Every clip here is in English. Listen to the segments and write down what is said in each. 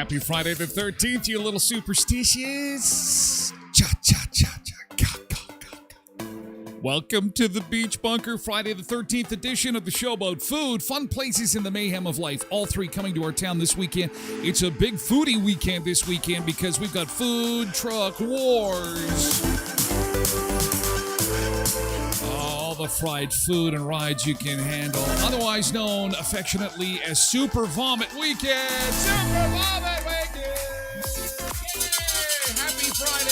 Happy Friday the 13th, you little superstitious. Cha, cha, cha, cha, ka, ka, ka, ka. Welcome to the Beach Bunker, Friday the 13th edition of the show about food, fun places in the mayhem of life, all three coming to our town this weekend. It's a big foodie weekend this weekend because we've got food truck wars. All the fried food and rides you can handle, otherwise known affectionately as Super Vomit Weekend. Super Vomit Weekend! Yay! Happy Friday!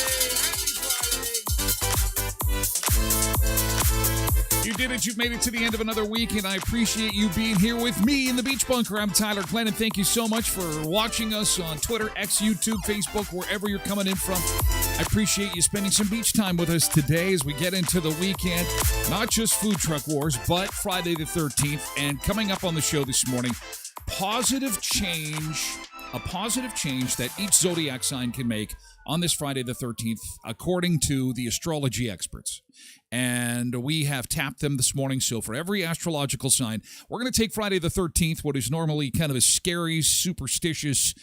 You did it. You've made it to the end of another week, and I appreciate you being here with me in the Beach Bunker. I'm Tyler Glen, and thank you so much for watching us on Twitter, X, YouTube, Facebook, wherever you're coming in from. I appreciate you spending some beach time with us today as we get into the weekend. Not just food truck wars, but Friday the 13th. And coming up on the show this morning, a positive change that each zodiac sign can make on this Friday the 13th, according to the astrology experts. And we have tapped them this morning. So for every astrological sign, we're going to take Friday the 13th, what is normally kind of a scary, superstitious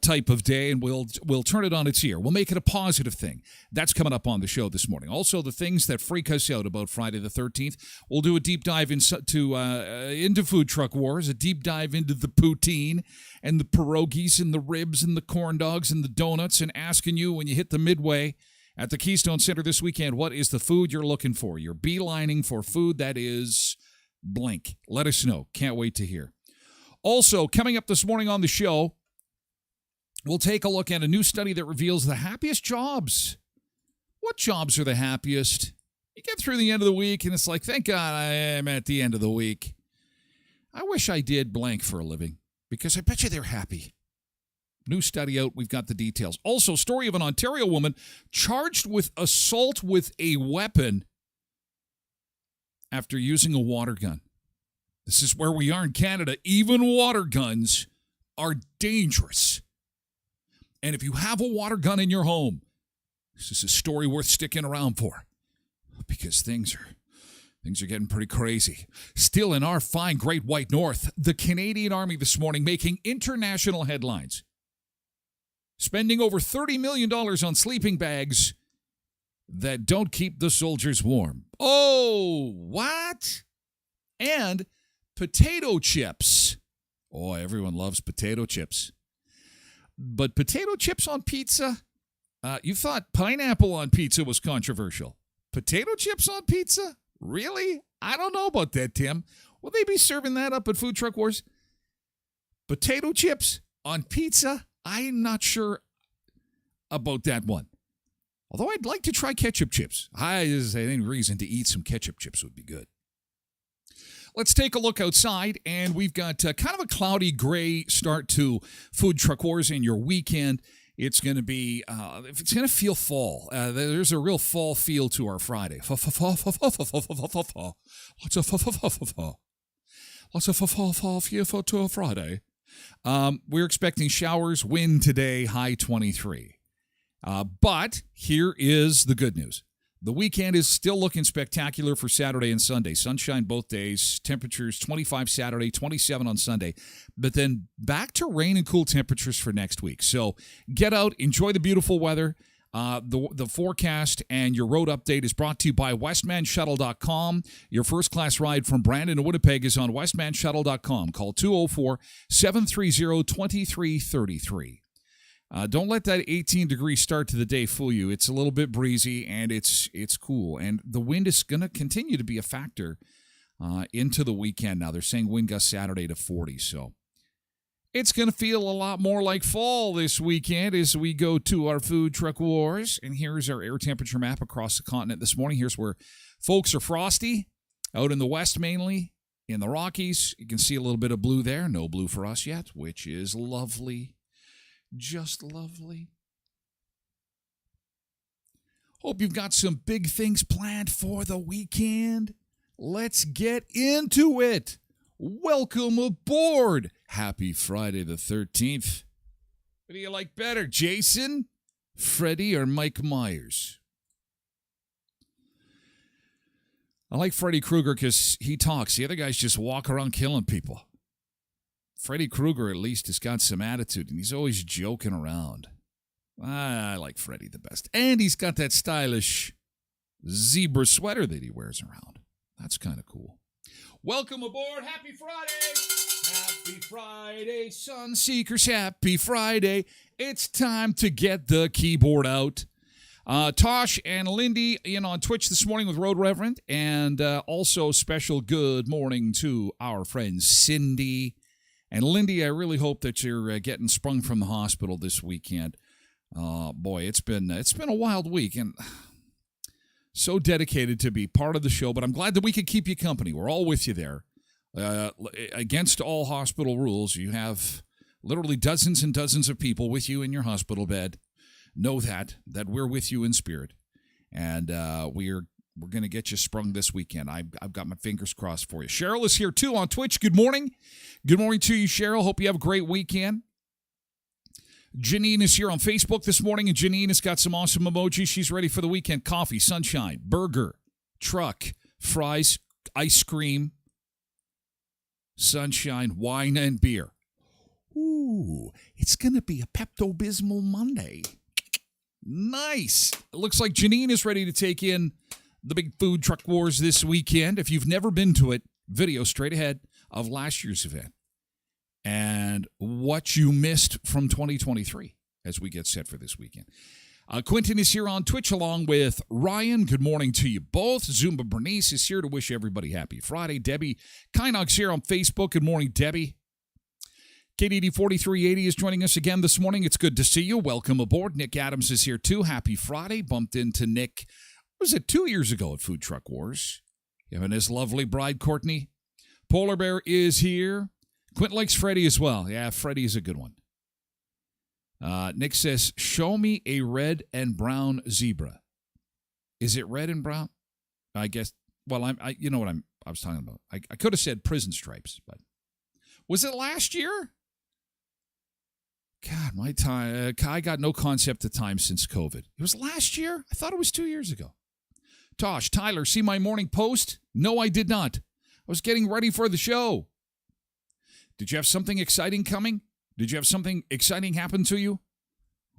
type of day, and we'll turn it on its ear. We'll make it a positive thing. That's coming up on the show this morning. Also, the things that freak us out about Friday the 13th. We'll do a deep dive into food truck wars, a deep dive into the poutine and the pierogies and the ribs and the corn dogs and the donuts, and asking you when you hit the midway at the Keystone Center this weekend, what is the food you're looking for? You're beelining for food that is blank. Let us know. Can't wait to hear. Also, coming up this morning on the show, we'll take a look at a new study that reveals the happiest jobs. What jobs are the happiest? You get through the end of the week, and it's like, thank God I am at the end of the week. I wish I did blank for a living, because I bet you they're happy. New study out. We've got the details. Also, story of an Ontario woman charged with assault with a weapon after using a water gun. This is where we are in Canada. Even water guns are dangerous. And if you have a water gun in your home, this is a story worth sticking around for, because things are getting pretty crazy. Still in our fine Great White North, the Canadian Army this morning making international headlines, spending over $30 million on sleeping bags that don't keep the soldiers warm. Oh, what? And potato chips. Oh, everyone loves potato chips. But potato chips on pizza? You thought pineapple on pizza was controversial. Potato chips on pizza? Really? I don't know about that, Tim. Will they be serving that up at Food Truck Wars? Potato chips on pizza? I'm not sure about that one. Although I'd like to try ketchup chips. Any reason to eat some ketchup chips would be good. Let's take a look outside, and we've got kind of a cloudy gray start to Food Truck Wars in your weekend. It's going to be, it's going to feel fall. There's a real fall feel to our Friday. Lots of fall feel to a Friday. We're expecting showers, wind today, high 23. But here is the good news. The weekend is still looking spectacular for Saturday and Sunday. Sunshine both days. Temperatures 25 Saturday, 27 on Sunday. But then back to rain and cool temperatures for next week. So get out, enjoy the beautiful weather. The forecast and your road update is brought to you by westmanshuttle.com. Your first class ride from Brandon to Winnipeg is on westmanshuttle.com. Call 204-730-2333. Don't let that 18-degree start to the day fool you. It's a little bit breezy, and it's cool. And the wind is going to continue to be a factor into the weekend now. They're saying wind gusts Saturday to 40. So It's going to feel a lot more like fall this weekend as we go to our food truck wars. And here's our air temperature map across the continent this morning. Here's where folks are frosty, out in the west mainly. In the Rockies, you can see a little bit of blue there. No blue for us yet, which is lovely. Just lovely. Hope you've got some big things planned for the weekend. Let's get into it. Welcome aboard. Happy Friday the 13th. What do you like better, Jason, Freddy, or Mike Myers? I like Freddy Krueger because he talks. The other guys just walk around killing people. Freddy Krueger at least has got some attitude, and he's always joking around. I like Freddy the best. And he's got that stylish zebra sweater that he wears around. That's kind of cool. Welcome aboard. Happy Friday. Happy Friday, Sunseekers. Happy Friday. It's time to get the keyboard out. Tosh and Lindy on Twitch this morning with Road Reverend, and also special good morning to our friend Cindy. And Lindy, I really hope that you're getting sprung from the hospital this weekend. Boy, it's been a wild week, and so dedicated to be part of the show, but I'm glad that we could keep you company. We're all with you there. Against all hospital rules, you have literally dozens and dozens of people with you in your hospital bed. Know that we're with you in spirit, and we're going to get you sprung this weekend. I've got my fingers crossed for you. Cheryl is here too on Twitch. Good morning. Good morning to you, Cheryl. Hope you have a great weekend. Janine is here on Facebook this morning, and Janine has got some awesome emojis. She's ready for the weekend. Coffee, sunshine, burger, truck, fries, ice cream, sunshine, wine, and beer. Ooh, it's going to be a Pepto-Bismol Monday. Nice. It looks like Janine is ready to take in the big food truck wars this weekend. If you've never been to it, video straight ahead of last year's event and what you missed from 2023 as we get set for this weekend. Quentin is here on Twitch along with Ryan. Good morning to you both. Zumba Bernice is here to wish everybody happy Friday. Debbie Kynog's here on Facebook. Good morning, Debbie. KDD 4380 is joining us again this morning. It's good to see you. Welcome aboard. Nick Adams is here too. Happy Friday. Bumped into Nick, was it 2 years ago at Food Truck Wars? Him and his lovely bride, Courtney. Polar Bear is here. Quint likes Freddy as well. Yeah, Freddy is a good one. Nick says, show me a red and brown zebra. Is it red and brown? I guess, well, you know what I was talking about. I could have said prison stripes, but was it last year? God, my time, I got no concept of time since COVID. It was last year? I thought it was 2 years ago. Tosh, Tyler, see my morning post? No, I did not. I was getting ready for the show. Did you have something exciting coming? Did you have something exciting happen to you?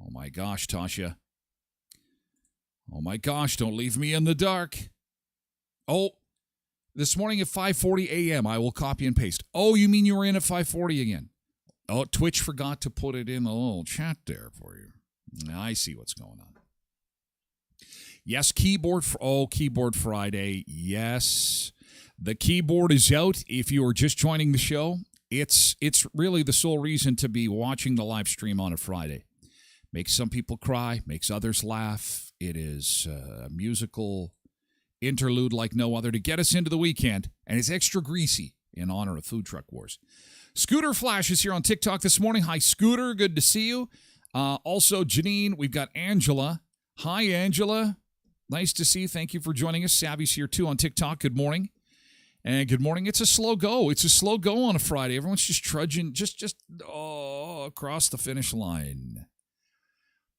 Oh my gosh, Tasha. Oh my gosh, don't leave me in the dark. Oh, this morning at 5:40 a.m., I will copy and paste. Oh, you mean you were in at 5:40 again? Oh, Twitch forgot to put it in the little chat there for you. I see what's going on. Yes, Keyboard Friday. Yes, the keyboard is out. If you are just joining the show, it's really the sole reason to be watching the live stream on a Friday. Makes some people cry, makes others laugh. It is a musical interlude like no other to get us into the weekend, and it's extra greasy in honor of Food Truck Wars. Scooter Flash is here on TikTok this morning. Hi, Scooter. Good to see you. Also, Janine, we've got Angela. Hi, Angela. Nice to see you. Thank you for joining us. Savvy's here, too, on TikTok. Good morning. And good morning. It's a slow go. It's a slow go on a Friday. Everyone's just trudging across the finish line.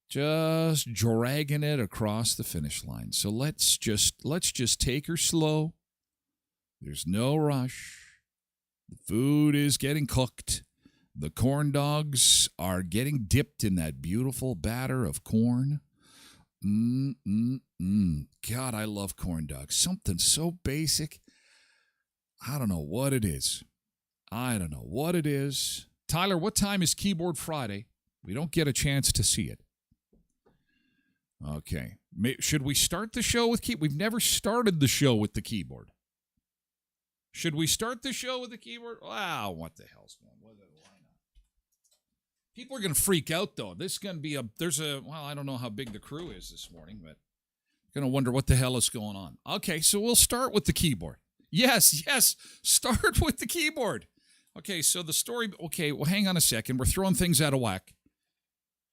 Just dragging it across the finish line. So let's just take her slow. There's no rush. The food is getting cooked. The corn dogs are getting dipped in that beautiful batter of corn. God, I love corn dogs. Something so basic. I don't know what it is. Tyler, what time is Keyboard Friday? We don't get a chance to see it. Okay. Should we start the show with keyboard? We've never started the show with the keyboard. Should we start the show with the keyboard? Wow, what the hell's going on? Why not? People are going to freak out, though. This is going to be I don't know how big the crew is this morning, but going to wonder what the hell is going on. Okay, so we'll start with the keyboard. Yes, start with the keyboard. Okay, so the story, well, hang on a second. We're throwing things out of whack.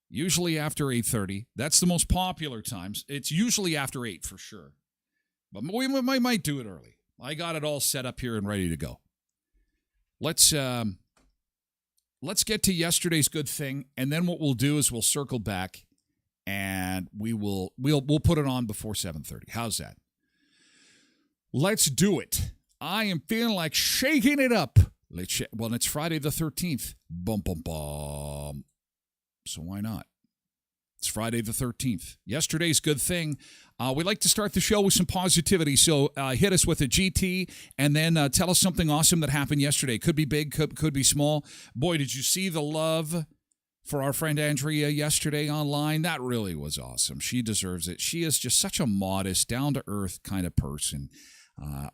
Usually after 8:30. That's the most popular times. It's usually after 8 for sure. But we might do it early. I got it all set up here and ready to go. Let's get to yesterday's good thing, and then what we'll do is we'll circle back and we'll put it on before 7:30. How's that? Let's do it. I am feeling like shaking it up. Well, it's Friday the 13th. Bum, bum, bum. So why not? It's Friday the 13th. Yesterday's good thing. We like to start the show with some positivity, so hit us with a GT and then tell us something awesome that happened yesterday. Could be big, could be small. Boy, did you see the love for our friend Andrea yesterday online? That really was awesome. She deserves it. She is just such a modest, down-to-earth kind of person.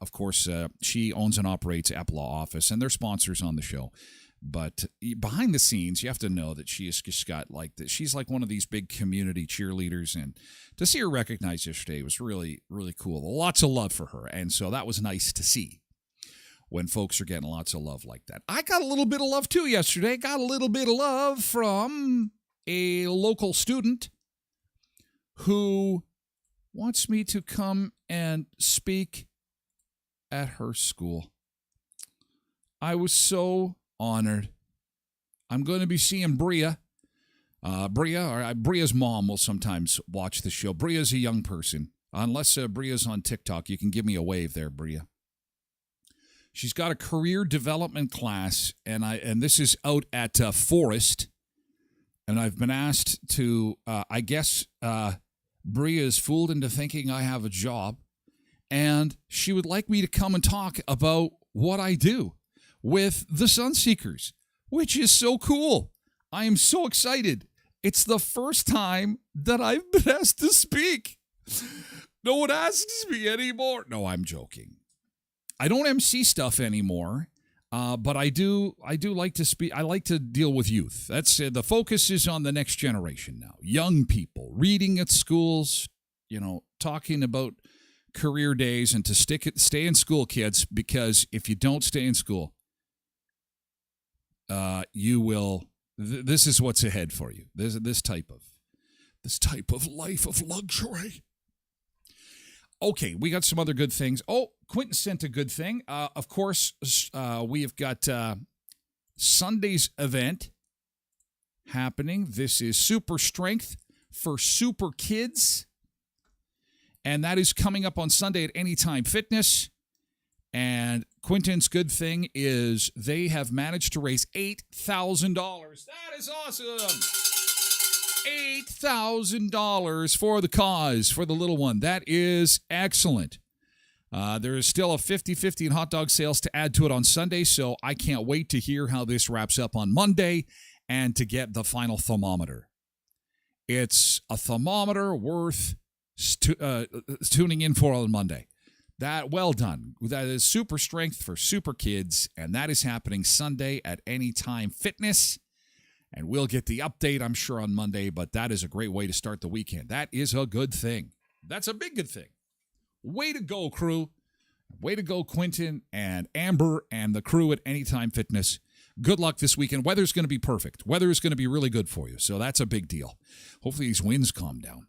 Of course, she owns and operates Apple Office, and they're sponsors on the show. But behind the scenes, you have to know that she has just got she's like one of these big community cheerleaders. And to see her recognized yesterday was really, really cool. Lots of love for her. And so that was nice to see when folks are getting lots of love like that. I got a little bit of love too yesterday. Got a little bit of love from a local student who wants me to come and speak at her school. I was so honored. I'm going to be seeing Bria. Bria's mom will sometimes watch the show. Bria's a young person. Unless Bria's on TikTok, you can give me a wave there, Bria. She's got a career development class, and this is out at Forest. And I've been asked to, Bria is fooled into thinking I have a job. And she would like me to come and talk about what I do with the Sunseekers, which is so cool. I am so excited. It's the first time that I've been asked to speak. No one asks me anymore. No, I'm joking. I don't MC stuff anymore, but I do like to speak. I like to deal with youth. That's the focus is on the next generation now. Young people reading at schools, talking about career days, and to stay in school, kids, because if you don't stay in school, you will. This is what's ahead for you. This type of life of luxury. Okay, we got some other good things. Oh, Quentin sent a good thing. Of course, we have got Sunday's event happening. This is Super Strength for Super Kids. And that is coming up on Sunday at Anytime Fitness. And Quentin's good thing is they have managed to raise $8,000. That is awesome. $8,000 for the cause, for the little one. That is excellent. There is still a 50-50 in hot dog sales to add to it on Sunday, so I can't wait to hear how this wraps up on Monday and to get the final thermometer. It's a thermometer worth tuning in for on Monday. Well done. That is Super Strength for Super Kids, and that is happening Sunday at Anytime Fitness. And we'll get the update, I'm sure, on Monday, but that is a great way to start the weekend. That is a good thing. That's a big good thing. Way to go, crew. Way to go, Quentin and Amber and the crew at Anytime Fitness. Good luck this weekend. Weather's going to be perfect. Weather is going to be really good for you, so that's a big deal. Hopefully these winds calm down.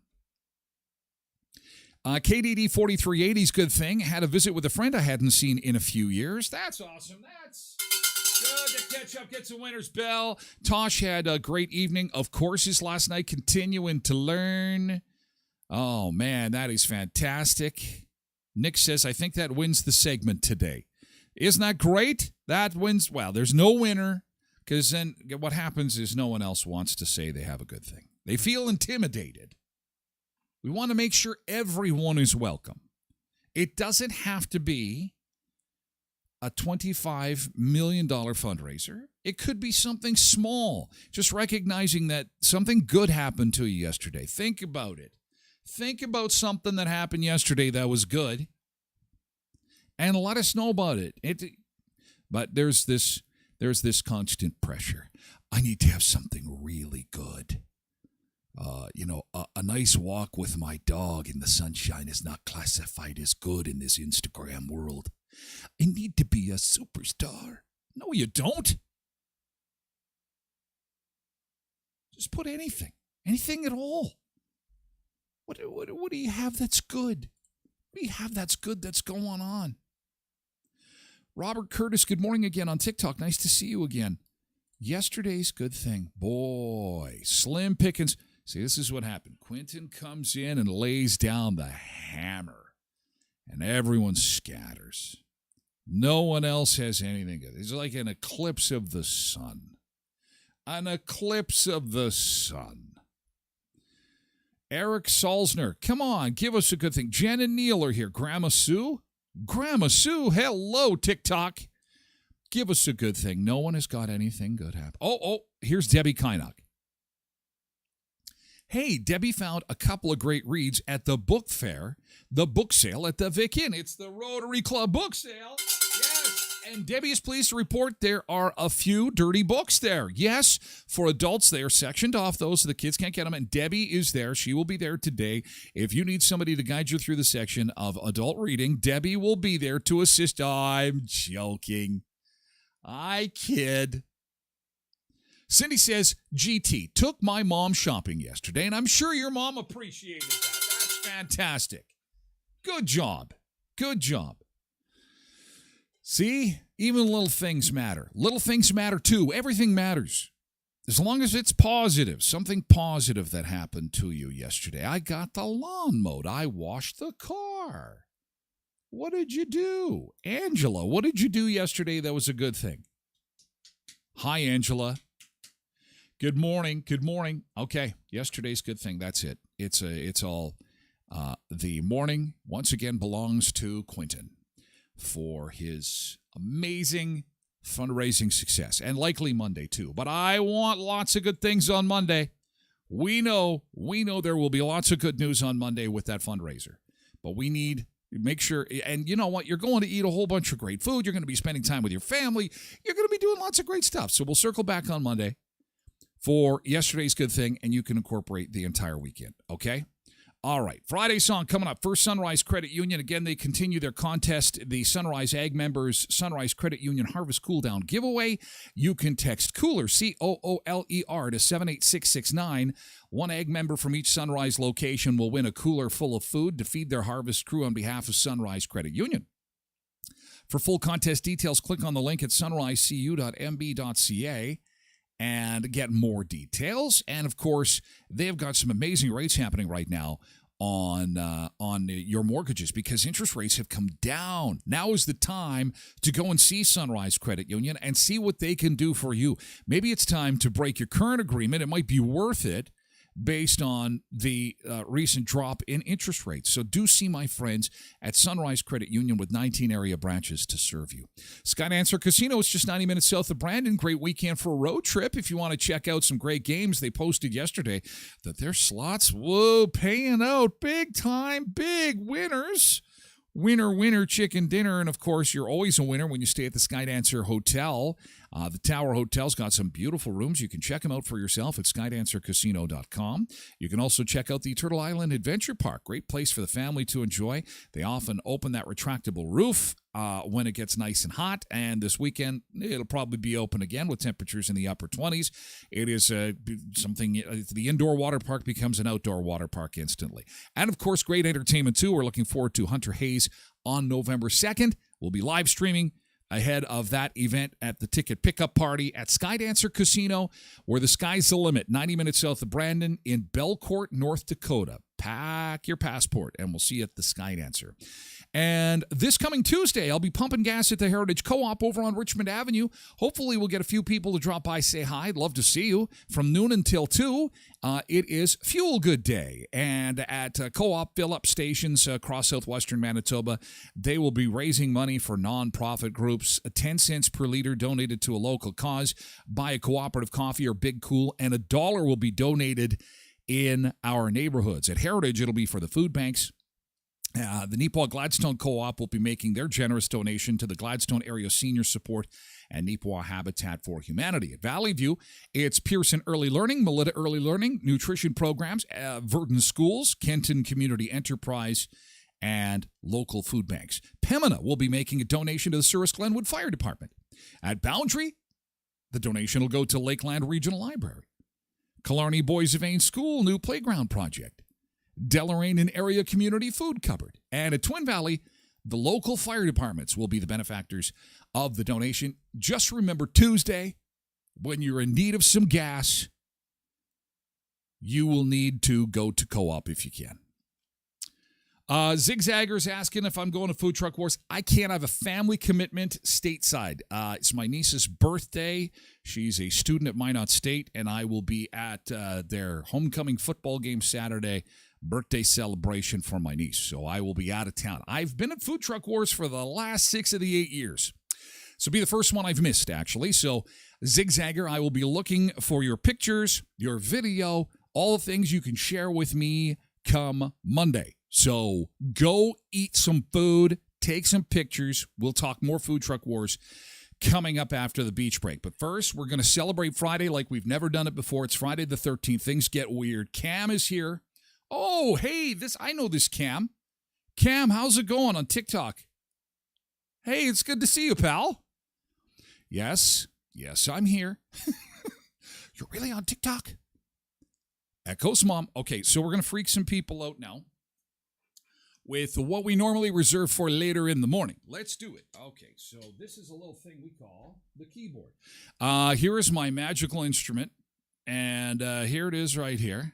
KDD 4380's good thing. Had a visit with a friend I hadn't seen in a few years. That's awesome. That's good to catch up, get some winner's bell. Tosh had a great evening of courses last night, continuing to learn. Oh, man, that is fantastic. Nick says, I think that wins the segment today. Isn't that great? That wins. Well, there's no winner, because then what happens is no one else wants to say they have a good thing. They feel intimidated. We want to make sure everyone is welcome. It doesn't have to be a $25 million fundraiser. It could be something small. Just recognizing that something good happened to you yesterday. Think about it. Think about something that happened yesterday that was good, and let us know about it. But there's this constant pressure. I need to have something really good. A nice walk with my dog in the sunshine is not classified as good in this Instagram world. I need to be a superstar. No, you don't. Just put anything at all. What do you have that's good? What do you have that's good that's going on? Robert Curtis, good morning again on TikTok. Nice to see you again. Yesterday's good thing. Boy, slim pickings. See, this is what happened. Quentin comes in and lays down the hammer, and everyone scatters. No one else has anything good. It's like an eclipse of the sun. An eclipse of the sun. Eric Salzner, come on, give us a good thing. Jen and Neil are here. Grandma Sue? Grandma Sue, hello, TikTok. Give us a good thing. No one has got anything good happen. Oh, here's Debbie Kynock. Hey, Debbie found a couple of great reads at the book fair, the book sale at the Vic Inn. It's the Rotary Club book sale. Yes. And Debbie is pleased to report there are a few dirty books there. Yes, for adults, they are sectioned off those so the kids can't get them. And Debbie is there. She will be there today. If you need somebody to guide you through the section of adult reading, Debbie will be there to assist. I'm joking. I kid. Cindy says, GT, took my mom shopping yesterday, and I'm sure your mom appreciated that. That's fantastic. Good job. Good job. See, even little things matter. Little things matter too. Everything matters. As long as it's positive, something positive that happened to you yesterday. I got the lawn mowed. I washed the car. What did you do? Angela, what did you do yesterday that was a good thing? Hi, Angela. Good morning. Good morning. Okay, yesterday's good thing. That's it. It's all the morning once again belongs to Quentin for his amazing fundraising success, and likely Monday too. But I want lots of good things on Monday. We know there will be lots of good news on Monday with that fundraiser. But we need make sure, and you know what? You're going to eat a whole bunch of great food. You're going to be spending time with your family. You're going to be doing lots of great stuff. So we'll circle back on Monday for yesterday's good thing, and you can incorporate the entire weekend, okay? All right, Friday song coming up. First Sunrise Credit Union. Again, they continue their contest, the Sunrise Ag Members Sunrise Credit Union Harvest Cool Down giveaway. You can text COOLER, COOLER, to 78669. One ag member from each Sunrise location will win a cooler full of food to feed their harvest crew on behalf of Sunrise Credit Union. For full contest details, click on the link at sunrisecu.mb.ca. and get more details. And, of course, they've got some amazing rates happening right now on your mortgages because interest rates have come down. Now is the time to go and see Sunrise Credit Union and see what they can do for you. Maybe it's time to break your current agreement. It might be worth it based on the recent drop in interest rates. So do see my friends at Sunrise Credit Union with 19 area branches to serve you. Skydancer Casino is just 90 minutes south of Brandon. Great weekend for a road trip. If you want to check out some great games, they posted yesterday that their slots, paying out big time, big winners. Winner, chicken dinner. And, of course, you're always a winner when you stay at the Skydancer Hotel. The Tower Hotel's got some beautiful rooms. You can check them out for yourself at skydancercasino.com. You can also check out the Turtle Island Adventure Park. Great place for the family to enjoy. They often open that retractable roof when it gets nice and hot. And this weekend, it'll probably be open again with temperatures in the upper 20s. It is something, the indoor water park becomes an outdoor water park instantly. And, of course, great entertainment, too. We're looking forward to Hunter Hayes on November 2nd. We'll be live streaming ahead of that event at the ticket pickup party at Skydancer Casino, where the sky's the limit, 90 minutes south of Brandon in Belcourt, North Dakota. Pack your passport, and we'll see you at the Skydancer. And this coming Tuesday, I'll be pumping gas at the Heritage Co-op over on Richmond Avenue. Hopefully, we'll get a few people to drop by, say hi. I'd love to see you. From noon until 2, it is Fuel Good Day. And at Co-op fill-up stations across southwestern Manitoba, they will be raising money for nonprofit groups. 10 cents per liter donated to a local cause. Buy a cooperative coffee or Big Cool, and $1 will be donated in our neighborhoods. At Heritage, it'll be for the food banks. The Neepawa Gladstone Co-op will be making their generous donation to the Gladstone Area Senior Support and Neepawa Habitat for Humanity. At Valley View, it's Pearson Early Learning, Melita Early Learning, nutrition programs, Verdon Schools, Kenton Community Enterprise, and local food banks. Pembina will be making a donation to the Souris Glenwood Fire Department. At Boundary, the donation will go to Lakeland Regional Library. Killarney Boys of Ain School, new playground project. Deloraine and Area Community Food Cupboard. And at Twin Valley, the local fire departments will be the benefactors of the donation. Just remember, Tuesday, when you're in need of some gas, you will need to go to Co-op if you can. Zigzagger's asking if I'm going to Food Truck Wars. I can't. I have a family commitment stateside. It's my niece's birthday. She's a student at Minot State, and I will be at their homecoming football game Saturday, birthday celebration for my niece. So I will be out of town. I've been at Food Truck Wars for the last 6 of the 8 years. So be the first one I've missed, actually. So Zigzagger, I will be looking for your pictures, your video, all the things you can share with me come Monday. So go eat some food, take some pictures. We'll talk more Food Truck Wars coming up after the beach break. But first, we're going to celebrate Friday like we've never done it before. It's Friday the 13th. Things get weird. Cam is here. Oh, hey, I know this Cam. Cam, how's it going on TikTok? Hey, it's good to see you, pal. Yes, I'm here. You're really on TikTok? Echoes, Mom. Okay, so we're going to freak some people out now with what we normally reserve for later in the morning. Let's do it. Okay, so this is a little thing we call the keyboard. Here is my magical instrument, and here it is right here.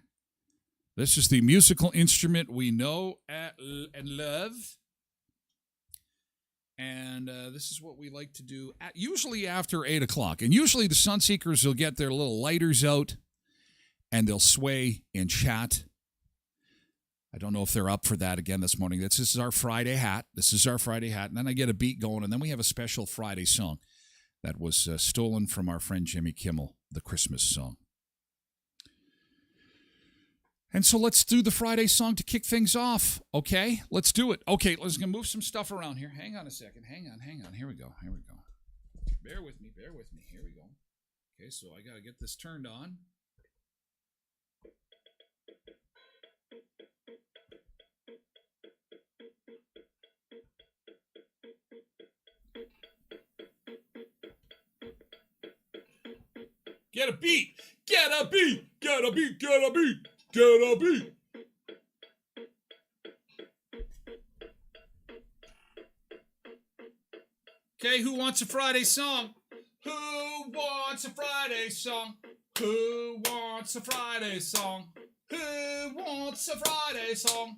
This is the musical instrument we know and love. And this is what we like to do usually after 8 o'clock. And usually the Sunseekers will get their little lighters out and they'll sway and chat. I don't know if they're up for that again this morning. This is our Friday hat. And then I get a beat going, and then we have a special Friday song that was stolen from our friend Jimmy Kimmel, the Christmas song. And so let's do the Friday song to kick things off, okay? Let's do it. Okay, let's move some stuff around here. Hang on a second. Hang on. Here we go. Bear with me. Here we go. Okay, so I got to get this turned on. Get a beat. Okay, who wants a Friday song? Who wants a Friday song? Who wants a Friday song? Who wants a Friday song?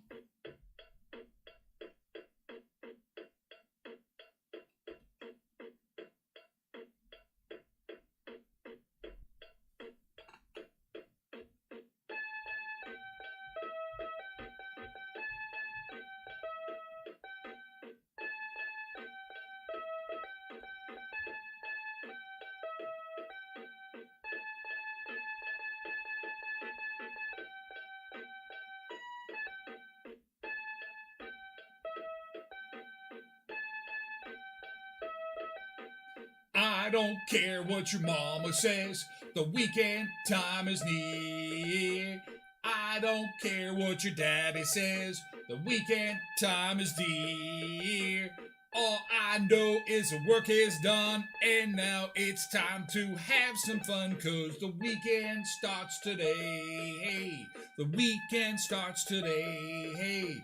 I don't care what your mama says, the weekend time is near. I don't care what your daddy says, the weekend time is dear. All I know is the work is done, and now it's time to have some fun, 'cause the weekend starts today. The weekend starts today.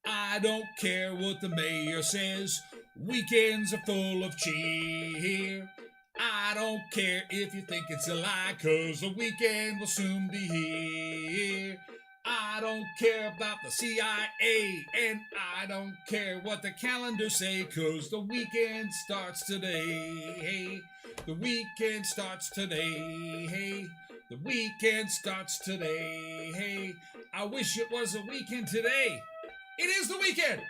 I don't care what the mayor says, weekends are full of cheer. I don't care if you think it's a lie, 'cause the weekend will soon be here. I don't care about the CIA, and I don't care what the calendars say, 'cause the weekend starts today. The weekend starts today. The weekend starts today. I wish it was a weekend today. It is the weekend.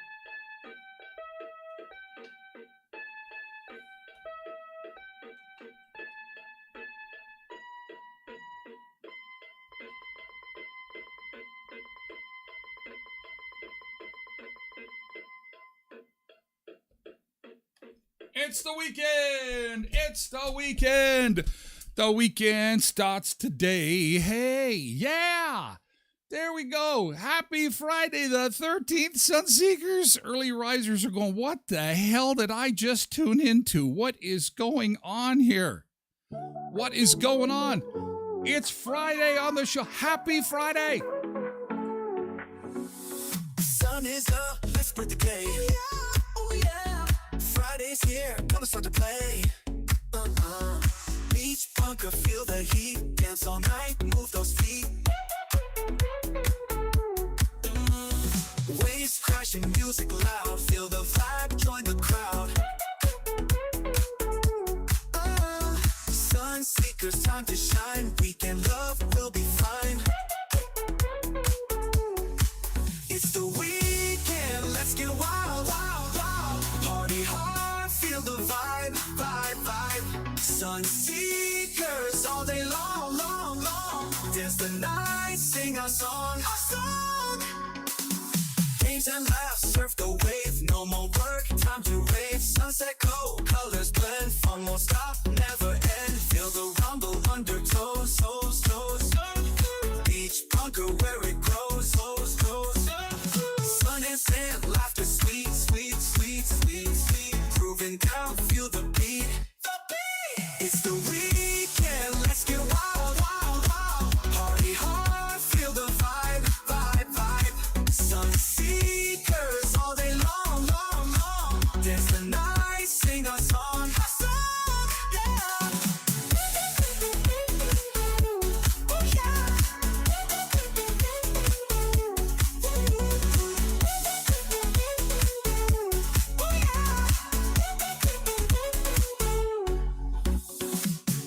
It's the weekend. It's the weekend. The weekend starts today. Hey, yeah. There we go. Happy Friday the 13th, Sunseekers. Early risers are going, what the hell did I just tune into? What is going on here? What is going on? It's Friday on the show. Happy Friday. Sun is up, let's split the day. Oh yeah. Friday's here, gonna start to play. Beach bunker, feel the heat. Dance all night, move those feet. Waves crashing, music loud. Feel the vibe, join the crowd. Sun seekers, time to shine. Weekend love will be fine. It's the weekend, let's get wild, wild, wild. Party hard, feel the vibe, vibe, vibe. Sun seekers all day long, long, long. Dance the night, sing our song, our song. Games and laughs, surf the wave. No more work, time to rave. Sunset glow, colors blend. Fun won't stop, never end. Feel the rumble, undertows, toes, toes. Beach bunker where it grows, grows, grows. Sun and sand, laughter, sweet, sweet, sweet, sweet, sweet. Grooving down, feel the beat. The beat! It's the weekend, let's get wild, wild, wild. Party hard, feel the vibe, vibe, vibe. Sun seekers all day long, long, long. Dance the night, sing our song, yeah. Oh yeah.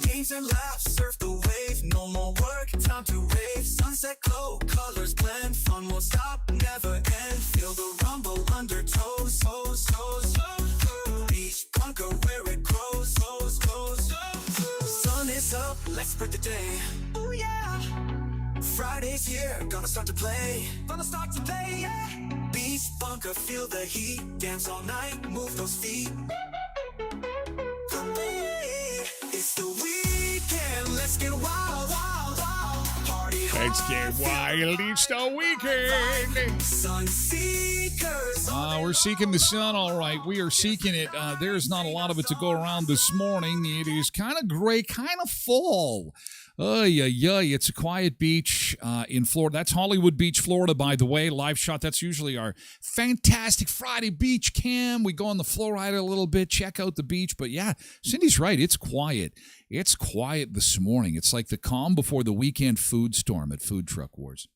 Games and laughs, surf the wave. No more work, time to rave. Sunset glow, colors blend. Fun won't stop, never end. Feel the rumble, undertows, toes, toes. Beach bunker where it grows, grows, grows. Sun is up, let's spread the day. Oh yeah. Friday's here, gonna start to play. Gonna start to play, yeah. Beach bunker, feel the heat. Dance all night, move those feet. It's the weekend, let's get wild, wild, wild. Party hard. Let's get wild. It's the weekend. Sun seekers. We're seeking the sun, all right. We are seeking it. There's not a lot of it to go around this morning. It is kind of gray, kind of fall. It's a quiet beach in Florida. That's Hollywood Beach, Florida, by the way. Live shot. That's usually our fantastic Friday beach cam. We go on the Flowrider a little bit, check out the beach. But yeah, Cindy's right. It's quiet. It's quiet this morning. It's like the calm before the weekend food storm at Food Truck Wars.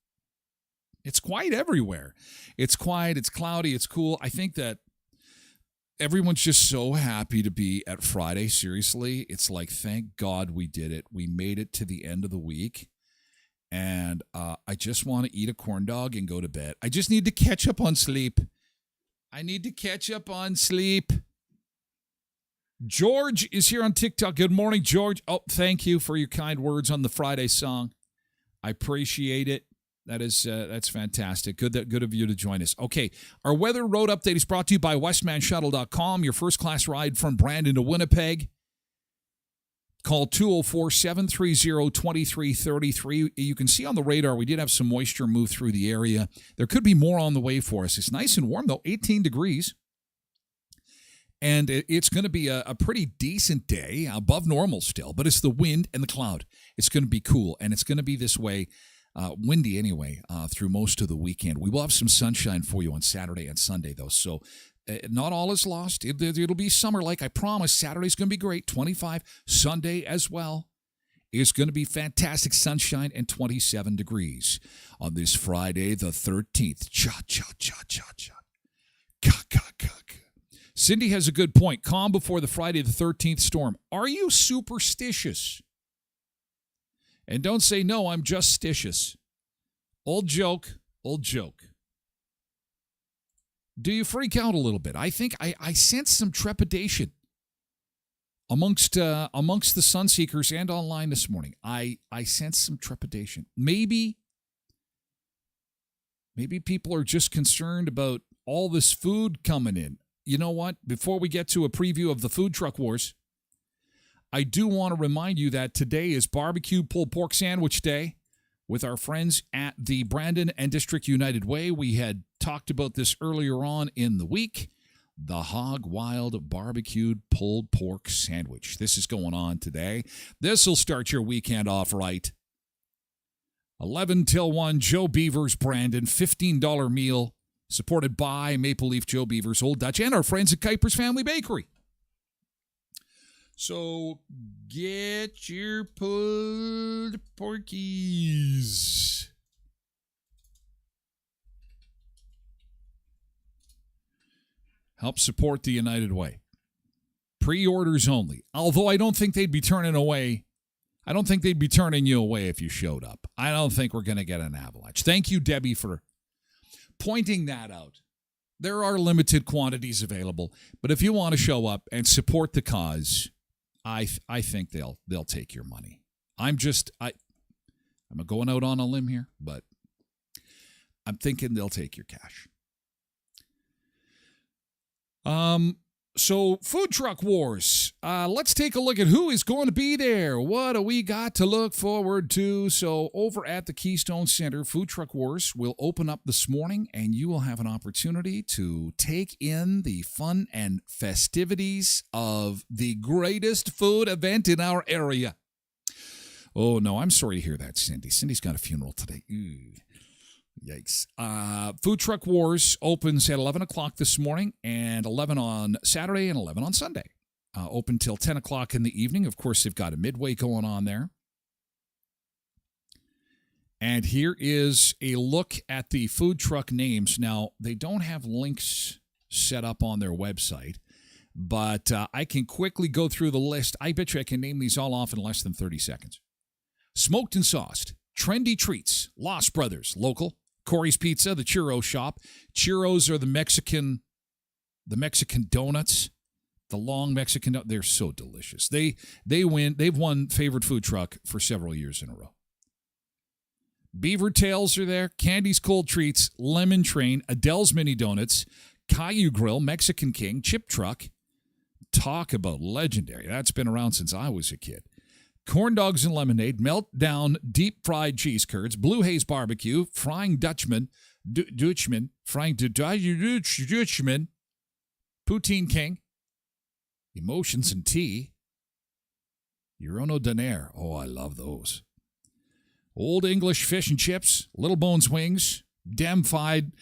It's quiet everywhere. It's quiet. It's cloudy. It's cool. I think that everyone's just so happy to be at Friday. Seriously, it's like, thank God we did it. We made it to the end of the week. And I just want to eat a corn dog and go to bed. I just need to catch up on sleep. I need to catch up on sleep. George is here on TikTok. Good morning, George. Oh, thank you for your kind words on the Friday song. I appreciate it. That's fantastic. Good of you to join us. Okay, our weather road update is brought to you by westmanshuttle.com, your first-class ride from Brandon to Winnipeg. Call 204-730-2333. You can see on the radar we did have some moisture move through the area. There could be more on the way for us. It's nice and warm, though, 18 degrees. And it's going to be a pretty decent day, above normal still, but it's the wind and the cloud. It's going to be cool, and it's going to be this way. Windy anyway through most of the weekend. We will have some sunshine for you on Saturday and Sunday, though. So not all is lost. It'll be summer like I promised. Saturday's going to be great, 25. Sunday as well is going to be fantastic sunshine and 27 degrees on this Friday the 13th. Cha, cha, cha, cha, cha. Ka, ka, ka, ka. Cindy has a good point. Calm before the Friday the 13th storm. Are you superstitious? And don't say, no, I'm justitious. Old joke, old joke. Do you freak out a little bit? I think I sense some trepidation amongst the Sunseekers and online this morning. I sense some trepidation. Maybe people are just concerned about all this food coming in. you know what? Before we get to a preview of the Food Truck Wars, I do want to remind you that today is Barbecue Pulled Pork Sandwich Day with our friends at the Brandon and District United Way. We had talked about this earlier on in the week. The Hog Wild Barbecued Pulled Pork Sandwich. This is going on today. This will start your weekend off right. 11 till 1, Joe Beavers, Brandon, $15 meal, supported by Maple Leaf Joe Beavers, Old Dutch, and our friends at Kuiper's Family Bakery. So get your pulled porkies. Help support the United Way. Pre-orders only. Although I don't think they'd be turning away. I don't think they'd be turning you away if you showed up. I don't think we're going to get an avalanche. Thank you, Debbie, for pointing that out. There are limited quantities available, but if you want to show up and support the cause, I think they'll take your money. I'm going out on a limb here, but I'm thinking they'll take your cash. So Food Truck Wars. Let's take a look at who is going to be there. What do we got to look forward to? So over at the Keystone Center, Food Truck Wars will open up this morning, and you will have an opportunity to take in the fun and festivities of the greatest food event in our area. Oh, no, I'm sorry to hear that, Cindy. Cindy's got a funeral today. Ew. Yikes. Food Truck Wars opens at 11 o'clock this morning and 11 on Saturday and 11 on Sunday. Open till 10 o'clock in the evening. Of course, they've got a midway going on there. And here is a look at the food truck names. Now, they don't have links set up on their website, but I can quickly go through the list. I bet you I can name these all off in less than 30 seconds. Smoked and Sauced, Trendy Treats, Lost Brothers, local, Corey's Pizza, the Churro Shop. Churros are the Mexican donuts, the long Mexican donuts. They're so delicious. They've won favorite food truck for several years in a row. Beaver Tails are there, Candy's Cold Treats, Lemon Train, Adele's Mini Donuts, Caillou Grill, Mexican King, Chip Truck. Talk about legendary. That's been around since I was a kid. Corn Dogs and Lemonade, Meltdown Deep Fried Cheese Curds, Blue Haze Barbecue, Frying Dutchman, Dutchman, Poutine King, Emotions and Tea, Eurono Donaire. Oh, I love those. Old English Fish and Chips, Little Bones Wings, Damn Fine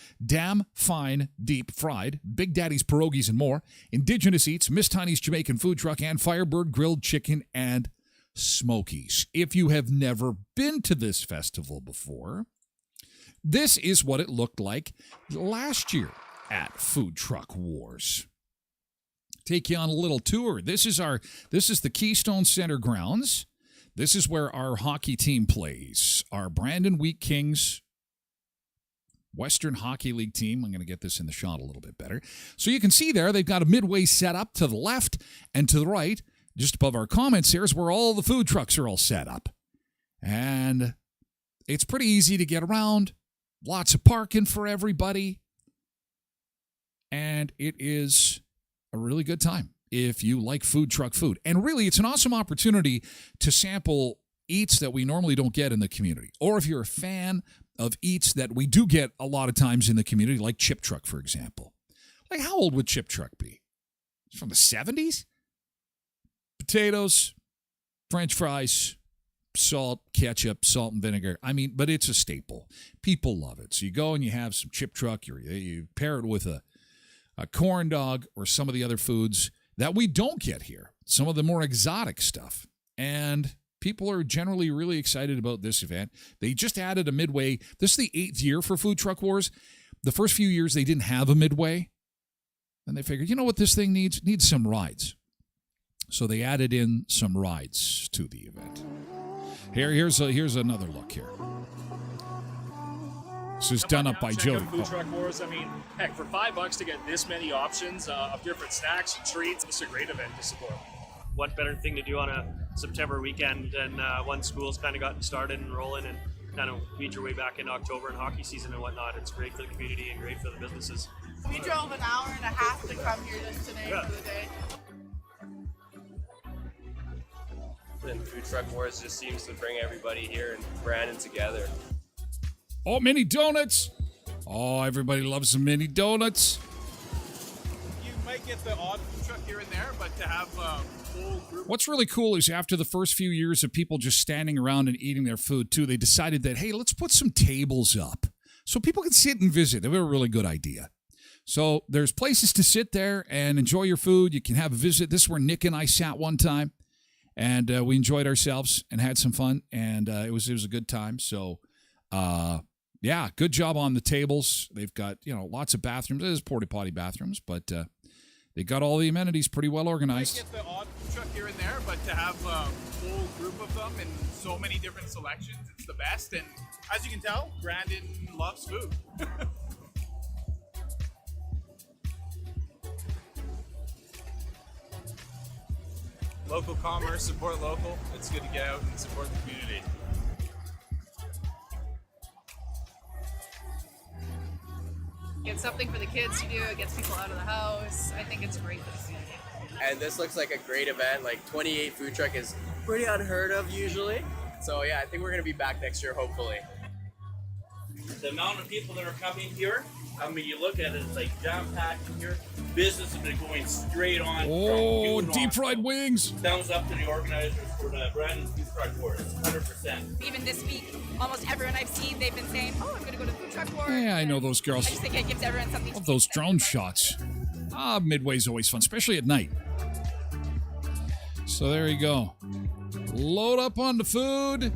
Deep Fried, Big Daddy's Pierogies and more, Indigenous Eats, Miss Tiny's Jamaican Food Truck, and Firebird Grilled Chicken and Smokies. If you have never been to this festival before, this is what it looked like last year at Food Truck Wars. Take you on a little tour. This is the Keystone Center grounds. This is where our hockey team plays. Our Brandon Wheat Kings Western Hockey League team. I'm going to get this in the shot a little bit better. So you can see there, they've got a midway set up to the left and to the right. Just above our comments here is where all the food trucks are all set up. And it's pretty easy to get around. Lots of parking for everybody. And it is a really good time if you like food truck food. And really, it's an awesome opportunity to sample eats that we normally don't get in the community. Or if you're a fan of eats that we do get a lot of times in the community, like Chip Truck, for example. Like, how old would Chip Truck be? It's from the 70s? Potatoes, French fries, salt, ketchup, salt and vinegar. I mean, but it's a staple. People love it. So you go and you have some Chip Truck. You pair it with a corn dog or some of the other foods that we don't get here. Some of the more exotic stuff. And people are generally really excited about this event. They just added a midway. This is the 8th year for Food Truck Wars. The first few years they didn't have a midway. And they figured, you know what this thing needs? It needs some rides. So they added in some rides to the event. Here's another look here. This is done up by Jody. Food Truck Wars. I mean, heck, for $5 to get this many options of different snacks and treats, it's a great event to support. What better thing to do on a September weekend than when school's kind of gotten started and rolling, and kind of weed your way back into October and hockey season and whatnot. It's great for the community and great for the businesses. We drove an hour and a half to come here just today for the day. And Food Truck Wars just seems to bring everybody here and Brandon together. Oh, mini donuts. Oh, everybody loves some mini donuts. You might get the odd food truck here and there, but to have a whole group. What's really cool is after the first few years of people just standing around and eating their food too, they decided that, hey, let's put some tables up so people can sit and visit. They were a really good idea. So there's places to sit there and enjoy your food. You can have a visit. This is where Nick and I sat one time, and we enjoyed ourselves and had some fun, and it was a good time. So, yeah, good job on the tables. They've got, lots of bathrooms. There's porta potty bathrooms, but they got all the amenities pretty well organized. You might get the odd food truck here and there, but to have a whole group of them and so many different selections, it's the best. And as you can tell, Brandon loves food. Local commerce, support local. It's good to get out and support the community. It's something for the kids to do. It gets people out of the house. I think it's great for the community. And this looks like a great event. Like 28 food truck is pretty unheard of usually. So yeah, I think we're gonna be back next year, hopefully. The amount of people that are coming here, I mean, you look at it, it's like jam-packed in here. Business has been going straight on. Oh, deep fried wings. Thumbs up to the organizers for the Brandon Food Truck Wars, 100%. Even this week, almost everyone I've seen, they've been saying, oh, I'm going to go to Food Truck Wars. Yeah, I know those girls. I just think it gives everyone something to Love those keep drone them. shots. Midway's always fun, especially at night. So there you go. Load up on the food.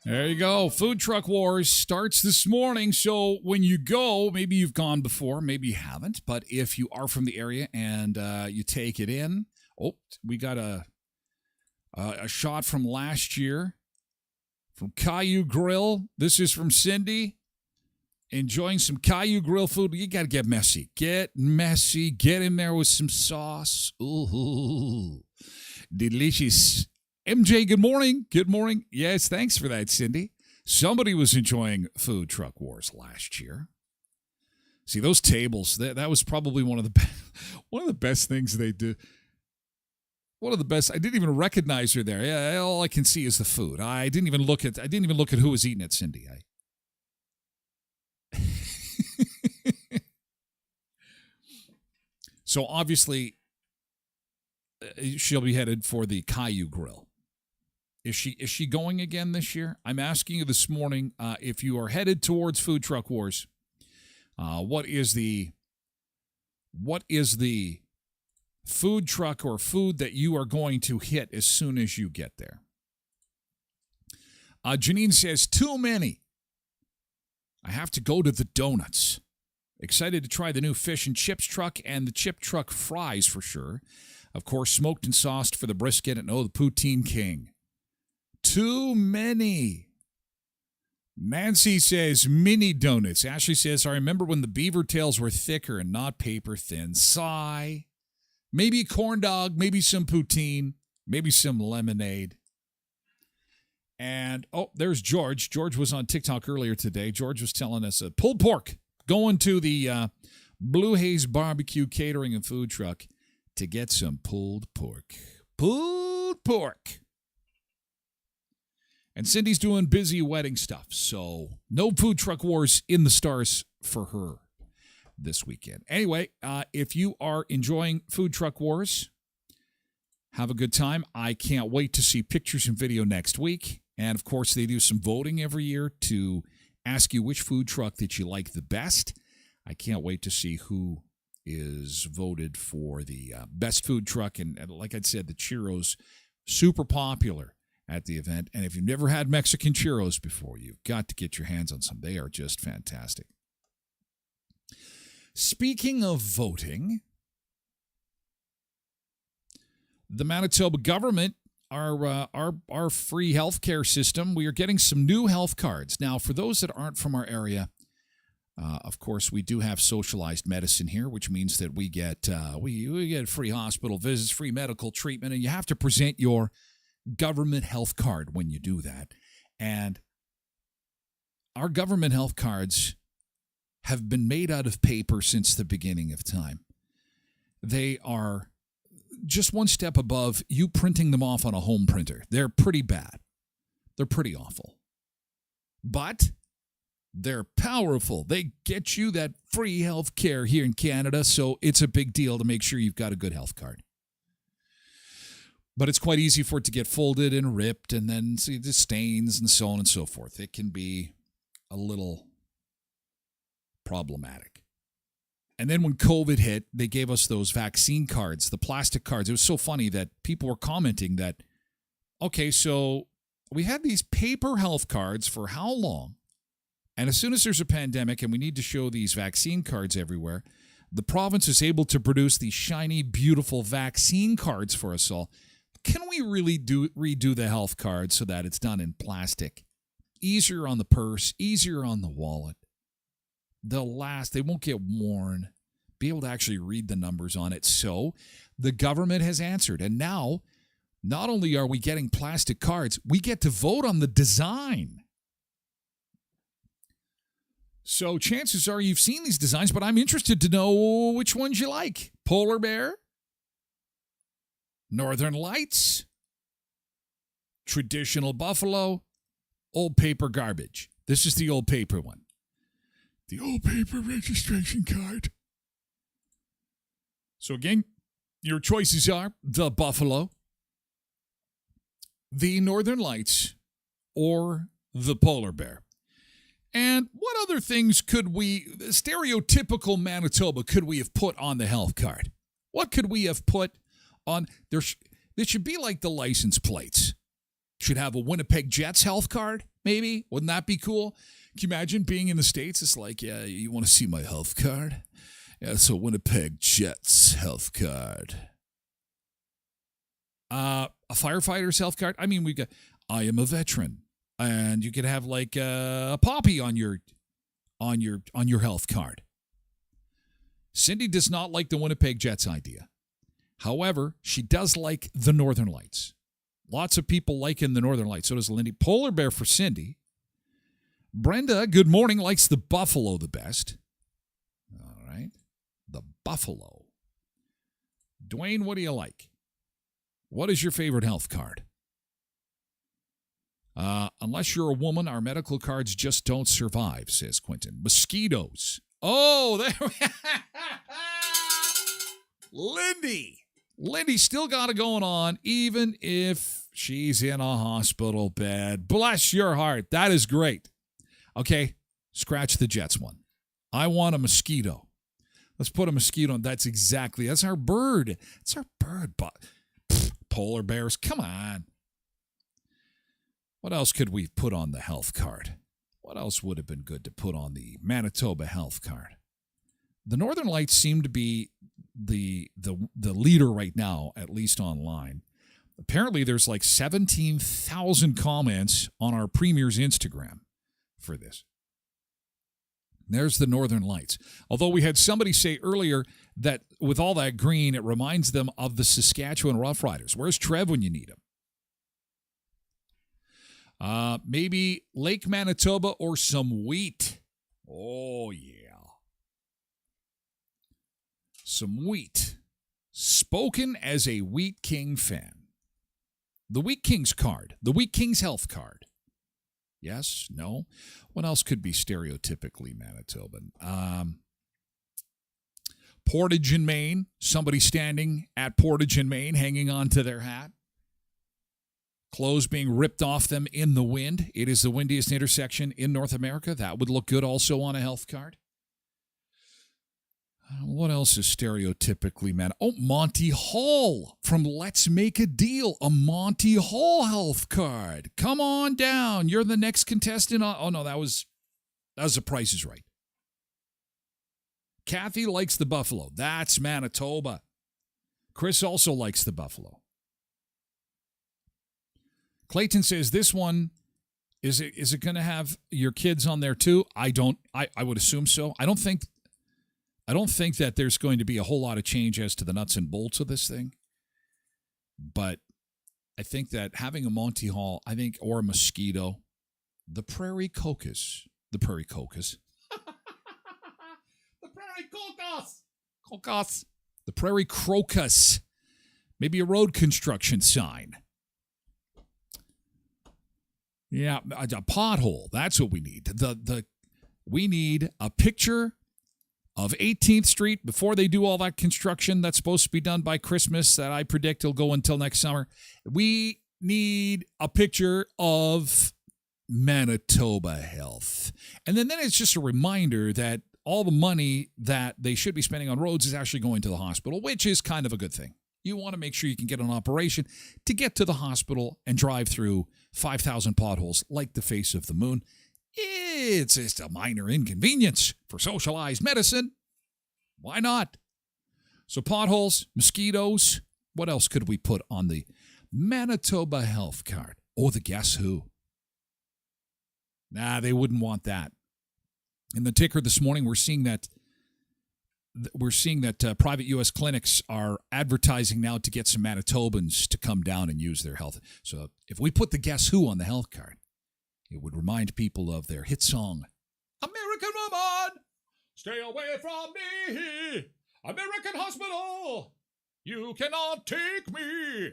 There you go. Food Truck Wars starts this morning. So when you go, maybe you've gone before, maybe you haven't. But if you are from the area and you take it in, we got a shot from last year from Caillou Grill. This is from Cindy. Enjoying some Caillou Grill food. You got to get messy. Get messy. Get in there with some sauce. Ooh, delicious. MJ, good morning. Good morning. Yes, thanks for that, Cindy. Somebody was enjoying Food Truck Wars last year. See, those tables, that was probably one of the best things they did. One of the best. I didn't even recognize her there. Yeah, all I can see is the food. I didn't even look at who was eating it, Cindy. So obviously she'll be headed for the Caillou Grill. Is she going again this year? I'm asking you this morning, if you are headed towards Food Truck Wars, what is the food truck or food that you are going to hit as soon as you get there? Janine says, too many. I have to go to the donuts. Excited to try the new fish and chips truck and the chip truck fries for sure. Of course, smoked and sauced for the brisket and the poutine king. Too many. Nancy says mini donuts. Ashley says, I remember when the beaver tails were thicker and not paper thin. Sigh. Maybe a corn dog, maybe some poutine, maybe some lemonade. And, there's George. George was on TikTok earlier today. George was telling us pulled pork. Going to the Blue Haze Barbecue Catering and Food Truck to get some pulled pork. Pulled pork. And Cindy's doing busy wedding stuff, so no Food Truck Wars in the stars for her this weekend. Anyway, if you are enjoying Food Truck Wars, have a good time. I can't wait to see pictures and video next week. And, of course, they do some voting every year to ask you which food truck that you like the best. I can't wait to see who is voted for the best food truck. And like I said, the churros, super popular at the event. And if you've never had Mexican churros before, you've got to get your hands on some. They are just fantastic. Speaking of voting, the Manitoba government, our free healthcare system, we are getting some new health cards. Now, for those that aren't from our area, Of course, we do have socialized medicine here, which means that we get we get free hospital visits, free medical treatment, and you have to present your government health card when you do that. And our government health cards have been made out of paper since the beginning of time. They are just one step above you printing them off on a home printer. They're pretty bad. They're pretty awful. But they're powerful. They get you that free health care here in Canada, so it's a big deal to make sure you've got a good health card. But it's quite easy for it to get folded and ripped and then see the stains and so on and so forth. It can be a little problematic. And then when COVID hit, they gave us those vaccine cards, the plastic cards. It was so funny that people were commenting that, okay, so we had these paper health cards for how long? And as soon as there's a pandemic and we need to show these vaccine cards everywhere, the province is able to produce these shiny, beautiful vaccine cards for us all. Can we really redo the health card so that it's done in plastic? Easier on the purse, easier on the wallet. They'll last. They won't get worn. Be able to actually read the numbers on it. So the government has answered. And now, not only are we getting plastic cards, we get to vote on the design. So chances are you've seen these designs, but I'm interested to know which ones you like. Polar bear, Northern Lights, traditional buffalo, old paper garbage. This is the old paper one. The old paper registration card. So again, your choices are the buffalo, the Northern Lights, or the polar bear. And what other things could we, stereotypical Manitoba, could we have put on the health card? What could we have put on? There should be like the license plates. Should have a Winnipeg Jets health card, maybe? Wouldn't that be cool? Can you imagine being in the States? It's like, yeah, you want to see my health card? Yeah, it's a Winnipeg Jets health card. A firefighter's health card? I mean, we got, I am a veteran. And you could have like a poppy on your health card. Cindy does not like the Winnipeg Jets idea. However, she does like the Northern Lights. Lots of people liking the Northern Lights. So does Lindy. Polar bear for Cindy. Brenda, good morning, likes the buffalo the best. All right. The buffalo. Dwayne, what do you like? What is your favorite health card? Unless you're a woman, our medical cards just don't survive, says Quentin. Mosquitoes. Oh, there Lindy. Lindy still got it going on, even if she's in a hospital bed. Bless your heart. That is great. Okay, scratch the Jets one. I want a mosquito. Let's put a mosquito on. That's our bird. It's our bird. But polar bears, come on. What else could we put on the health card? What else would have been good to put on the Manitoba health card? The Northern Lights seem to be the leader right now, at least online. Apparently, there's like 17,000 comments on our Premier's Instagram for this. There's the Northern Lights. Although we had somebody say earlier that with all that green, it reminds them of the Saskatchewan Roughriders. Where's Trev when you need him? Maybe Lake Manitoba or some wheat. Oh, yeah. Some wheat. Spoken as a Wheat King fan. The Wheat King's card. The Wheat King's health card. Yes? No? What else could be stereotypically Manitoban? Portage in Maine. Somebody standing at Portage in Maine hanging on to their hat. Clothes being ripped off them in the wind. It is the windiest intersection in North America. That would look good also on a health card. What else is stereotypically Monty Hall from Let's Make a Deal. A Monty Hall health card. Come on down. You're the next contestant. Oh, no, that was The Price is Right. Kathy likes the buffalo. That's Manitoba. Chris also likes the buffalo. Clayton says this one Is it going to have your kids on there too? I would assume so. I don't think that there's going to be a whole lot of change as to the nuts and bolts of this thing. But I think that having a Monty Hall, or a mosquito, the prairie cocos. The prairie cocos. Cocos. The prairie crocus. Maybe a road construction sign. Yeah, a pothole. That's what we need. We need a picture of 18th Street before they do all that construction that's supposed to be done by Christmas that I predict will go until next summer. We need a picture of Manitoba Health. And then it's just a reminder that all the money that they should be spending on roads is actually going to the hospital, which is kind of a good thing. You want to make sure you can get an operation to get to the hospital and drive through 5,000 potholes like the face of the moon. It's just a minor inconvenience for socialized medicine. Why not? So potholes, mosquitoes, what else could we put on the Manitoba Health card? Oh, the Guess Who. Nah, they wouldn't want that. In the ticker this morning, we're seeing that private U.S. clinics are advertising now to get some Manitobans to come down and use their health. So if we put the Guess Who on the health card, it would remind people of their hit song, American Woman, stay away from me. American Hospital, you cannot take me.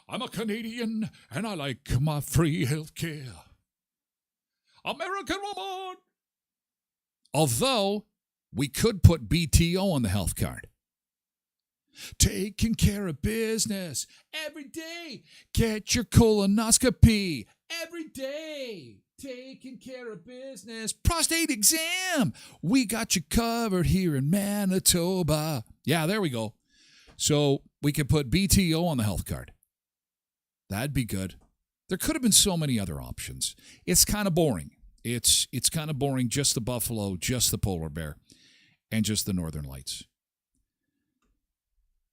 I'm a Canadian and I like my free health care. American Woman. Although we could put BTO on the health card. Taking care of business every day. Get your colonoscopy every day. Taking care of business. Prostate exam. We got you covered here in Manitoba. Yeah, there we go. So we could put BTO on the health card. That'd be good. There could have been so many other options. It's kind of boring. It's kind of boring, just the buffalo, just the polar bear, and just the northern lights.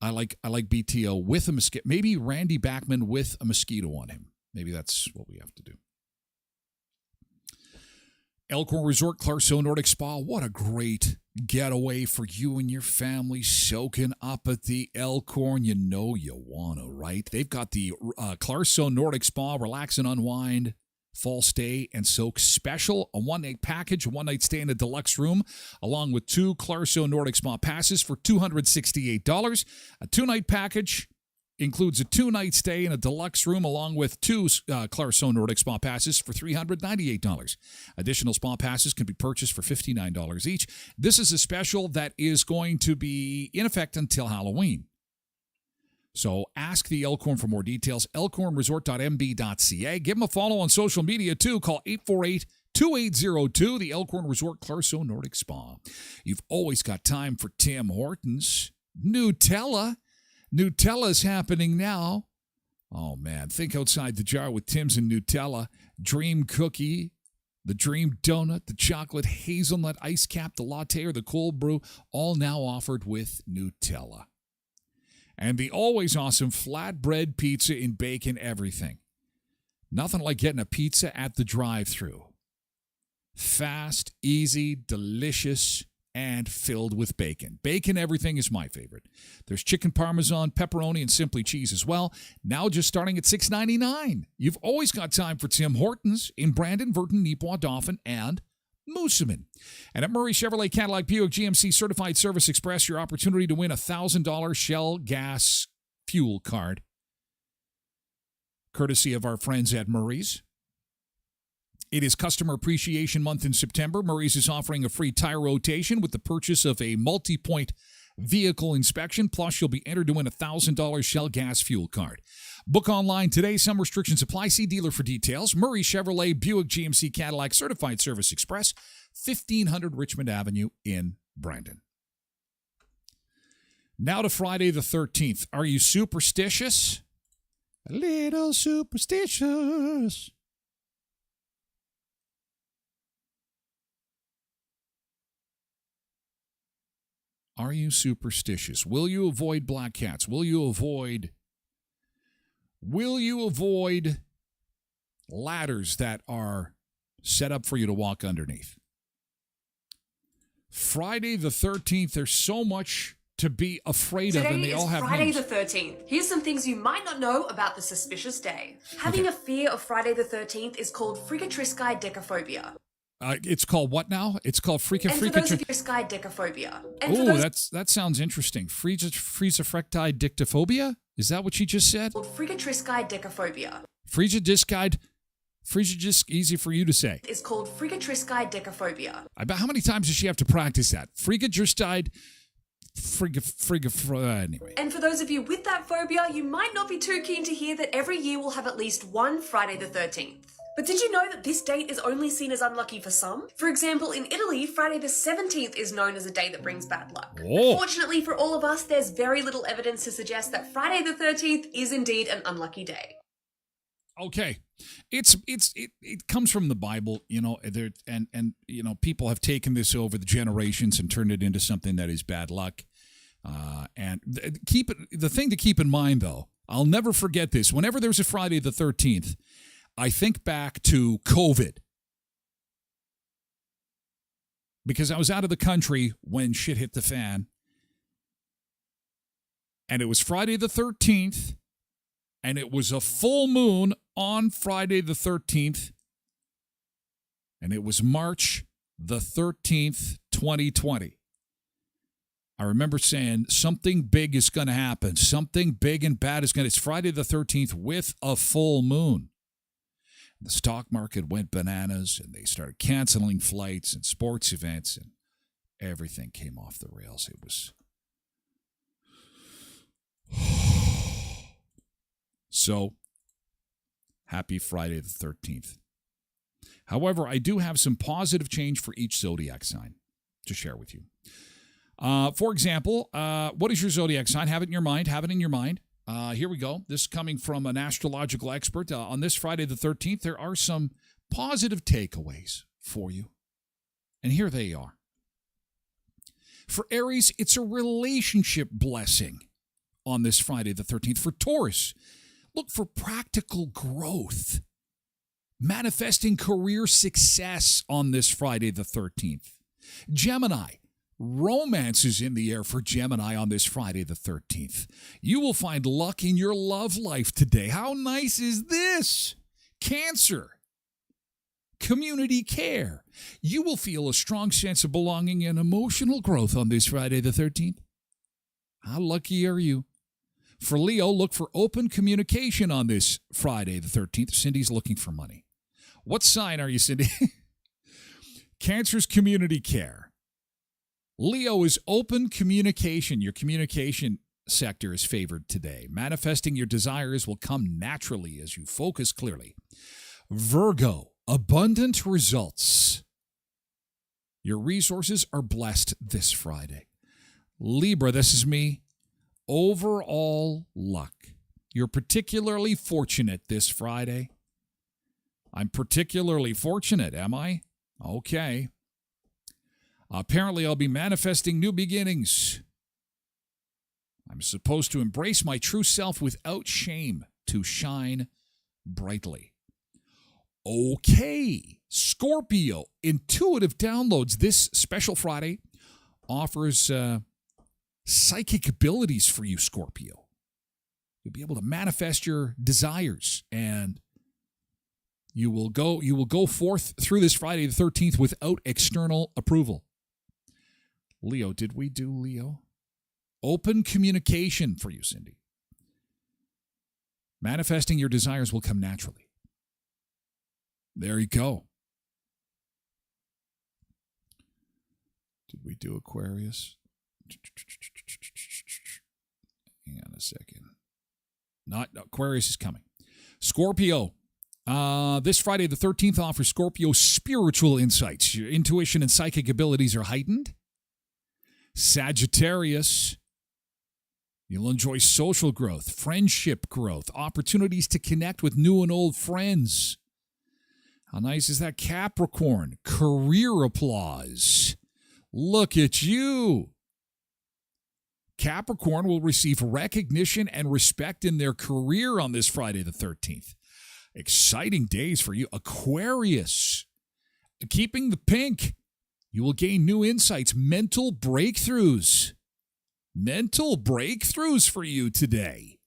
I like BTO with a mosquito. Maybe Randy Bachman with a mosquito on him. Maybe that's what we have to do. Elkhorn Resort, Clarkson Nordic Spa. What a great getaway for you and your family, soaking up at the Elkhorn. You know you want to, right? They've got the Clarkson Nordic Spa, relax and unwind, fall stay and soak special, a one-night package, a one-night stay in a deluxe room, along with 2 Clarkson Nordic Spa passes for $268. A 2-night package includes a 2-night stay in a deluxe room, along with 2 Clarkson Nordic Spa passes for $398. Additional spa passes can be purchased for $59 each. This is a special that is going to be in effect until Halloween. So ask the Elkhorn for more details, elkhornresort.mb.ca. Give them a follow on social media, too. Call 848-2802, the Elkhorn Resort Clarkson Nordic Spa. You've always got time for Tim Hortons. Nutella. Nutella's happening now. Oh, man. Think outside the jar with Tim's and Nutella. Dream cookie, the dream donut, the chocolate hazelnut ice cap, the latte, or the cold brew, all now offered with Nutella. And the always awesome flatbread pizza in bacon everything. Nothing like getting a pizza at the drive-thru. Fast, easy, delicious, and filled with bacon. Bacon everything is my favorite. There's chicken parmesan, pepperoni, and simply cheese as well. Now just starting at $6.99. You've always got time for Tim Hortons in Brandon, Virton, Neepawa, Dauphin, and Moosomin. And at Murray Chevrolet Cadillac Buick GMC Certified Service Express, your opportunity to win a $1,000 Shell gas fuel card, courtesy of our friends at Murray's. It is Customer Appreciation Month in September. Murray's is offering a free tire rotation with the purchase of a multi-point vehicle inspection. Plus, you'll be entered to win a $1,000 Shell gas fuel card. Book online today. Some restrictions apply. See dealer for details. Murray Chevrolet Buick GMC Cadillac Certified Service Express, 1500 Richmond Avenue in Brandon. Now to Friday the 13th. Are you superstitious? A little superstitious. Are you superstitious? Will you avoid black cats? Will you avoid ladders that are set up for you to walk underneath. Friday the 13th, there's so much to be afraid of, and they all have Friday names. the 13th. Here's some things you might not know about the suspicious day. Having a fear of Friday the 13th is called decaphobia. It's called what now? It's called decaphobia. Oh, that sounds interesting. Friesefrechtidictophobia? Is that what she just said? Decaphobia. Frigidisc, easy for you to say. It's called decaphobia. I bet how many times does she have to practice that? Frigidistide, anyway. And for those of you with that phobia, you might not be too keen to hear that every year we'll have at least one Friday the 13th. But did you know that this date is only seen as unlucky for some? For example, in Italy, Friday the 17th is known as a day that brings bad luck. Oh. Fortunately for all of us, there's very little evidence to suggest that Friday the 13th is indeed an unlucky day. Okay, it comes from the Bible, and people have taken this over the generations and turned it into something that is bad luck. The thing to keep in mind, though, I'll never forget this. Whenever there's a Friday the 13th, I think back to COVID, because I was out of the country when shit hit the fan, and it was Friday the 13th, and it was a full moon on Friday the 13th, and it was March the 13th, 2020. I remember saying something big is going to happen. Something big and bad is going to. It's Friday the 13th with a full moon. The stock market went bananas, and they started canceling flights and sports events, and everything came off the rails. It was... So, happy Friday the 13th. However, I do have some positive change for each zodiac sign to share with you. For example, what is your zodiac sign? Have it in your mind. Have it in your mind. Here we go. This is coming from an astrological expert. On this Friday the 13th, there are some positive takeaways for you. And here they are. For Aries, it's a relationship blessing on this Friday the 13th. For Taurus, look for practical growth, manifesting career success on this Friday the 13th. Gemini, romance is in the air for Gemini on this Friday the 13th. You will find luck in your love life today. How nice is this? Cancer, community care. You will feel a strong sense of belonging and emotional growth on this Friday the 13th. How lucky are you? For Leo, look for open communication on this Friday the 13th. Cindy's looking for money. What sign are you, Cindy? Cancer's community care. Leo is open communication. Your communication sector is favored today. Manifesting your desires will come naturally as you focus clearly. Virgo, abundant results. Your resources are blessed this Friday. Libra, this is me. Overall luck. You're particularly fortunate this Friday. I'm particularly fortunate, am I? Okay. Apparently, I'll be manifesting new beginnings. I'm supposed to embrace my true self without shame to shine brightly. Okay. Scorpio, intuitive downloads. This special Friday offers psychic abilities for you, Scorpio. You'll be able to manifest your desires, and you will go forth through this Friday the 13th without external approval. Leo, did we do Leo? Open communication for you, Cindy. Manifesting your desires will come naturally. There you go. Did we do Aquarius? Hang on a second. Not Aquarius is coming. Scorpio. This Friday the 13th offers Scorpio spiritual insights. Your intuition and psychic abilities are heightened. Sagittarius. You'll enjoy social growth, friendship growth, opportunities to connect with new and old friends. How nice is that? Capricorn. Career applause. Look at you. Capricorn will receive recognition and respect in their career on this Friday the 13th. Exciting days for you. Aquarius, keeping the pink. You will gain new insights, mental breakthroughs. Mental breakthroughs for you today.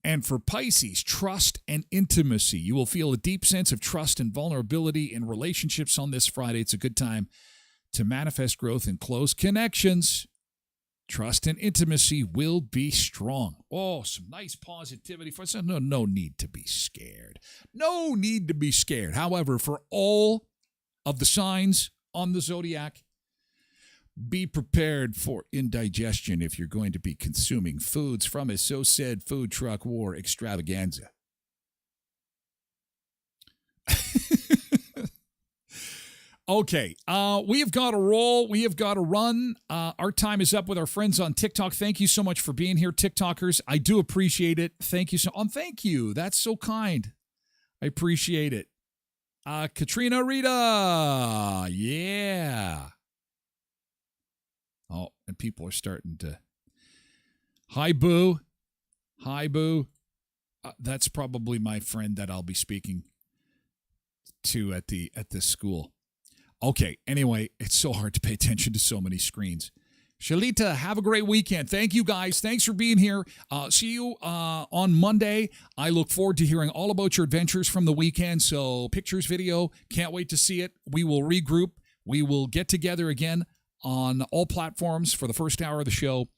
And for Pisces, trust and intimacy. You will feel a deep sense of trust and vulnerability in relationships on this Friday. It's a good time to manifest growth in close connections. Trust and intimacy will be strong. Oh, some nice positivity for us. No need to be scared. No need to be scared. However, for all of the signs on the zodiac, be prepared for indigestion if you're going to be consuming foods from a so-said food truck war extravaganza. Okay, we have got to roll. We have got to run. Our time is up with our friends on TikTok. Thank you so much for being here, TikTokers. I do appreciate it. Thank you so. Thank you. That's so kind. I appreciate it. Katrina Rita, yeah. Oh, and people are starting to. Hi, Boo. Hi, Boo. That's probably my friend that I'll be speaking to at this school. Okay, anyway, it's so hard to pay attention to so many screens. Shalita, have a great weekend. Thank you, guys. Thanks for being here. See you on Monday. I look forward to hearing all about your adventures from the weekend. So pictures, video, can't wait to see it. We will regroup. We will get together again on all platforms for the first hour of the show.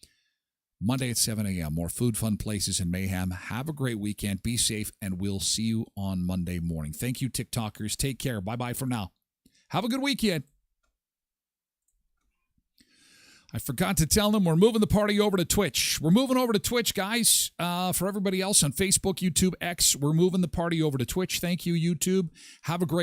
Monday at 7 a.m. More food, fun, places, and mayhem. Have a great weekend. Be safe, and we'll see you on Monday morning. Thank you, TikTokers. Take care. Bye-bye for now. Have a good weekend. I forgot to tell them we're moving the party over to Twitch. We're moving over to Twitch, guys. For everybody else on Facebook, YouTube, X, we're moving the party over to Twitch. Thank you, YouTube. Have a great